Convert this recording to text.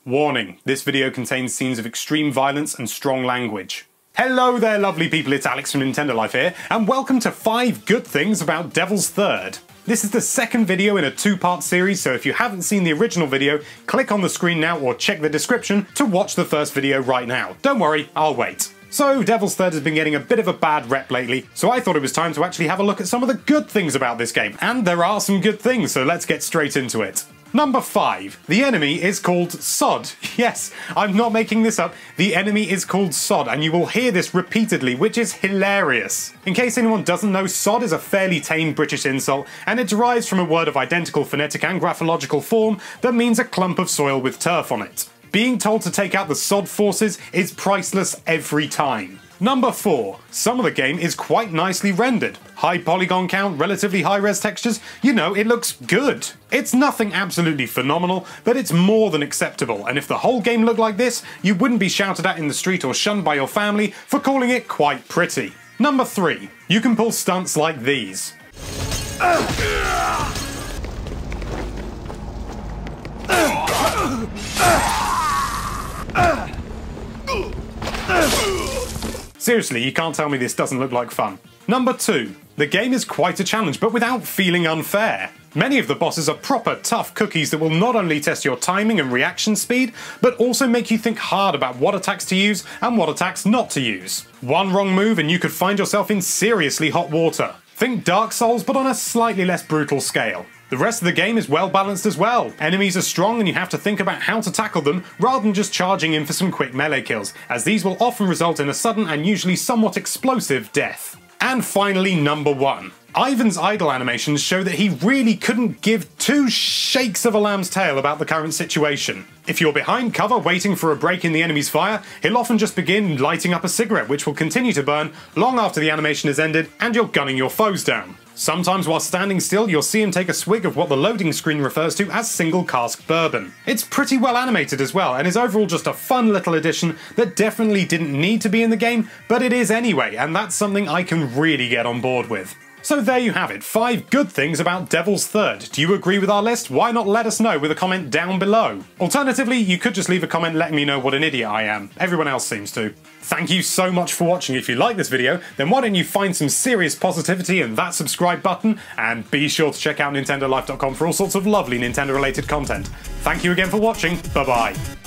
Warning, this video contains scenes of extreme violence and strong language. Hello there lovely people, it's Alex from Nintendo Life here, and welcome to 5 good things about Devil's Third. This is the second video in a 2-part series, so if you haven't seen the original video, click on the screen now or check the description to watch the first video right now. Don't worry, I'll wait. So, Devil's Third has been getting a bit of a bad rep lately, so I thought it was time to actually have a look at some of the good things about this game. And there are some good things, so let's get straight into it. Number 5. The enemy is called Sod. Yes, I'm not making this up. The enemy is called Sod, and you will hear this repeatedly, which is hilarious. In case anyone doesn't know, Sod is a fairly tame British insult, and it derives from a word of identical phonetic and graphological form that means a clump of soil with turf on it. Being told to take out the Sod forces is priceless every time. Number 4. Some of the game is quite nicely rendered. High polygon count, relatively high-res textures, you know, it looks good. It's nothing absolutely phenomenal, but it's more than acceptable, and if the whole game looked like this, you wouldn't be shouted at in the street or shunned by your family for calling it quite pretty. Number 3. You can pull stunts like these. Seriously, you can't tell me this doesn't look like fun. Number 2. The game is quite a challenge, but without feeling unfair. Many of the bosses are proper tough cookies that will not only test your timing and reaction speed, but also make you think hard about what attacks to use and what attacks not to use. One wrong move and you could find yourself in seriously hot water. Think Dark Souls, but on a slightly less brutal scale. The rest of the game is well balanced as well. Enemies are strong and you have to think about how to tackle them rather than just charging in for some quick melee kills, as these will often result in a sudden and usually somewhat explosive death. And finally, number 1. Ivan's idle animations show that he really couldn't give 2 shakes of a lamb's tail about the current situation. If you're behind cover waiting for a break in the enemy's fire, he'll often just begin lighting up a cigarette which will continue to burn long after the animation has ended and you're gunning your foes down. Sometimes while standing still, you'll see him take a swig of what the loading screen refers to as single cask bourbon. It's pretty well animated as well, and is overall just a fun little addition that definitely didn't need to be in the game, but it is anyway, and that's something I can really get on board with. So there you have it, 5 good things about Devil's Third. Do you agree with our list? Why not let us know with a comment down below? Alternatively, you could just leave a comment letting me know what an idiot I am. Everyone else seems to. Thank you so much for watching. If you like this video, then why don't you find some serious positivity in that subscribe button, and be sure to check out NintendoLife.com for all sorts of lovely Nintendo related content. Thank you again for watching, bye bye.